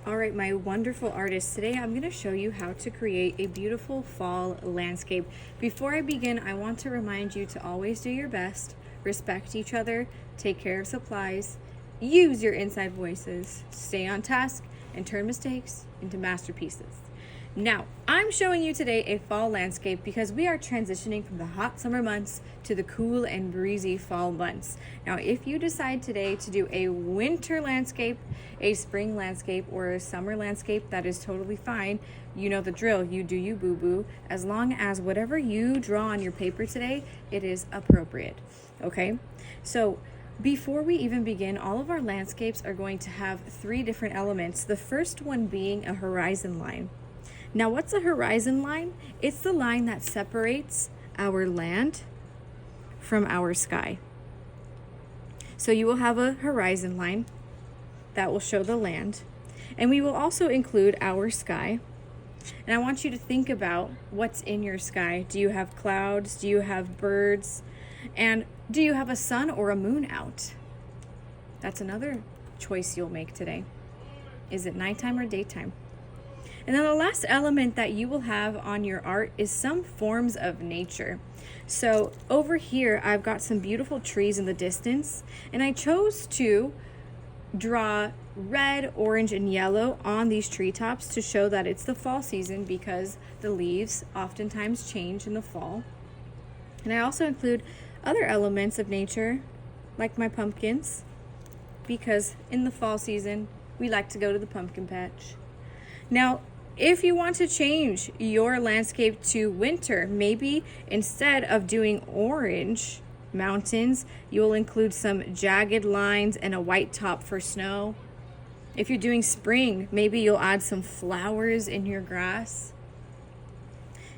All right, my wonderful artists, today I'm going to show you how to create a beautiful fall landscape. Before I begin, I want to remind you to always do your best, respect each other, take care of supplies, use your inside voices, stay on task, and turn mistakes into masterpieces. Now, I'm showing you today a fall landscape because we are transitioning from the hot summer months to the cool and breezy fall months. Now, if you decide today to do a winter landscape, a spring landscape, or a summer landscape, that is totally fine. You know the drill. You do you, boo-boo. As long as whatever you draw on your paper today, it is appropriate. Okay? So, before we even begin, all of our landscapes are going to have 3 different elements. The first one being a horizon line. Now, what's a horizon line? It's the line that separates our land from our sky. So you will have a horizon line that will show the land, and we will also include our sky. And I want you to think about what's in your sky. Do you have clouds? Do you have birds? And do you have a sun or a moon out? That's another choice you'll make today. Is it nighttime or daytime? And then the last element that you will have on your art is some forms of nature. So over here, I've got some beautiful trees in the distance, and I chose to draw red, orange, and yellow on these treetops to show that it's the fall season because the leaves oftentimes change in the fall. And I also include other elements of nature, like my pumpkins, because in the fall season, we like to go to the pumpkin patch. Now, if you want to change your landscape to winter, maybe instead of doing orange mountains, you'll include some jagged lines and a white top for snow. If you're doing spring, maybe you'll add some flowers in your grass.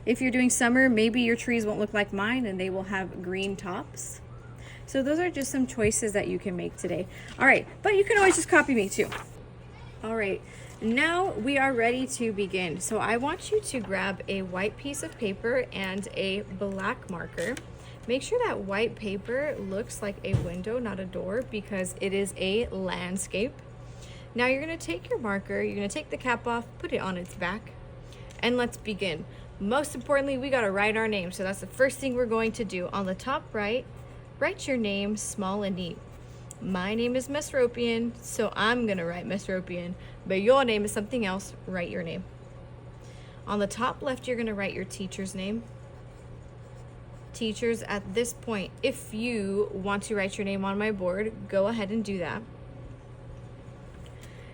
If you're doing summer, maybe your trees won't look like mine and they will have green tops. So those are just some choices that you can make today. All right, but you can always just copy me too. All right. Now we are ready to begin. So I want you to grab a white piece of paper and a black marker. Make sure that white paper looks like a window, not a door, because it is a landscape. Now you're going to take your marker, you're going to take the cap off, put it on its back, and let's begin. Most importantly, we got to write our name. So that's the first thing we're going to do. On the top right, write your name small and neat. My name is Mesropian, so I'm going to write Mesropian, but your name is something else. Write your name. On the top left, you're going to write your teacher's name. Teachers, at this point, if you want to write your name on my board, go ahead and do that.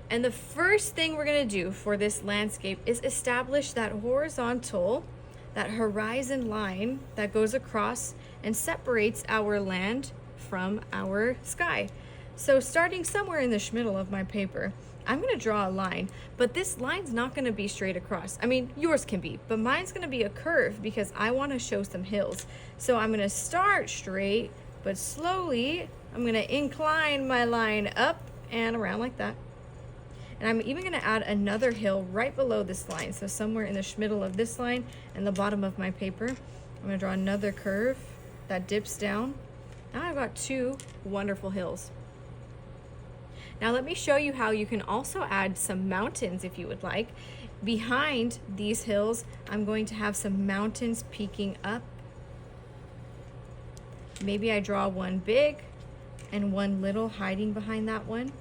And the first thing we're going to do for this landscape is establish that horizontal, that horizon line that goes across and separates our land from our sky. So starting somewhere in the middle of my paper, I'm going to draw a line, but this line's not going to be straight across. I mean, yours can be, but mine's going to be a curve because I want to show some hills. So I'm going to start straight, but slowly I'm going to incline my line up and around like that. And I'm even going to add another hill right below this line. So somewhere in the middle of this line and the bottom of my paper, I'm going to draw another curve that dips down. Now I've got 2 wonderful hills. Now let me show you how you can also add some mountains if you would like. Behind these hills, I'm going to have some mountains peeking up. Maybe I draw one big and one little hiding behind that one.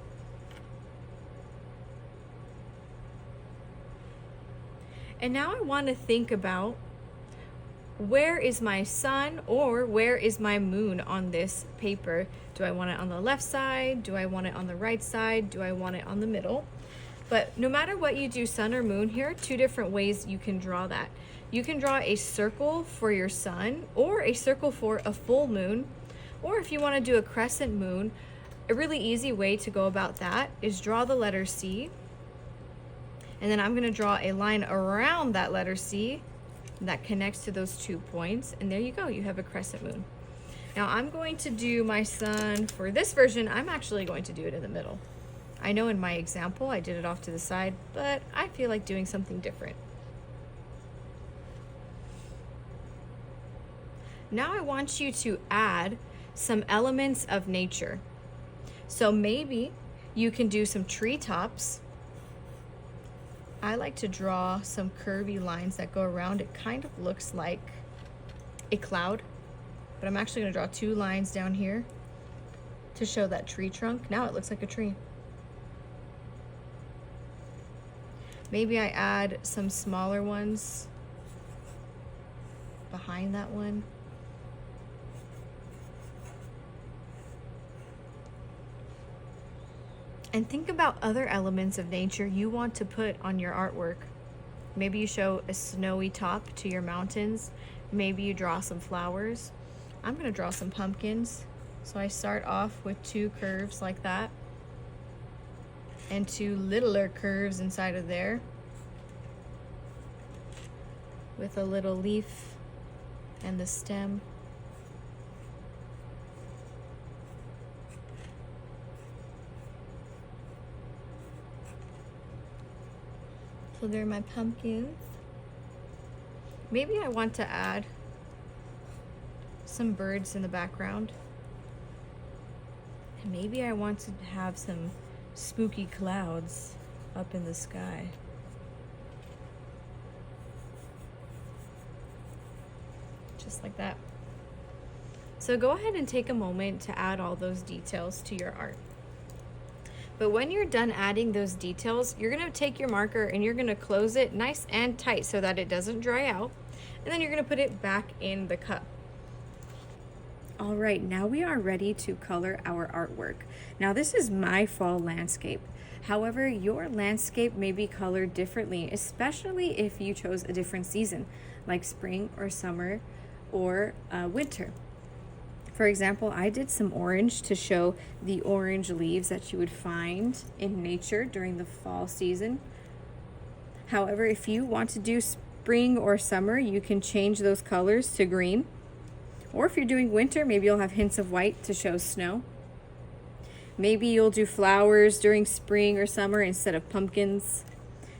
And now I want to think about, where is my sun or where is my moon on this paper? Do I want it on the left side? Do I want it on the right side? Do I want it on the middle? But no matter what you do, sun or moon, here are 2 different ways you can draw that. You can draw a circle for your sun or a circle for a full moon. Or if you want to do a crescent moon, a really easy way to go about that is draw the letter C. And then I'm going to draw a line around that letter C that connects to those 2 points, and there you go, you have a crescent moon. Now I'm going to do my sun for this version. I'm actually going to do it in the middle. I know in my example I did it off to the side, but I feel like doing something different. Now I want you to add some elements of nature. So maybe you can do some treetops I like to draw some curvy lines that go around. It kind of looks like a cloud, but I'm actually gonna draw 2 lines down here to show that tree trunk. Now it looks like a tree. Maybe I add some smaller ones behind that one. And think about other elements of nature you want to put on your artwork. Maybe you show a snowy top to your mountains. Maybe you draw some flowers. I'm gonna draw some pumpkins. So I start off with 2 curves like that, and 2 littler curves inside of there, with a little leaf and the stem. So they're my pumpkins. Maybe I want to add some birds in the background. And maybe I want to have some spooky clouds up in the sky. Just like that. So go ahead and take a moment to add all those details to your art. But when you're done adding those details, you're gonna take your marker and you're gonna close it nice and tight so that it doesn't dry out. And then you're gonna put it back in the cup. All right, now we are ready to color our artwork. Now this is my fall landscape. However, your landscape may be colored differently, especially if you chose a different season, like spring or summer or winter. For example, I did some orange to show the orange leaves that you would find in nature during the fall season. However, if you want to do spring or summer, you can change those colors to green. Or if you're doing winter, maybe you'll have hints of white to show snow. Maybe you'll do flowers during spring or summer instead of pumpkins.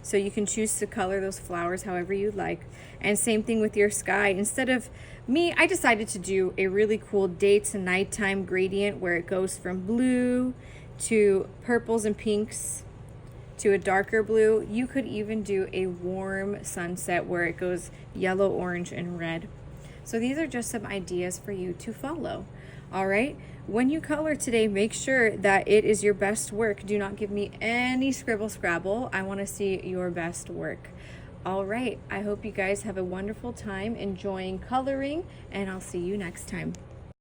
So you can choose to color those flowers however you'd like. And same thing with your sky. Instead of me, I decided to do a really cool day to nighttime gradient where it goes from blue to purples and pinks to a darker blue. You could even do a warm sunset where it goes yellow, orange, and red. So these are just some ideas for you to follow. All right, when you color today, make sure that it is your best work. Do not give me any scribble scrabble. I want to see your best work. All right, I hope you guys have a wonderful time enjoying coloring, and I'll see you next time.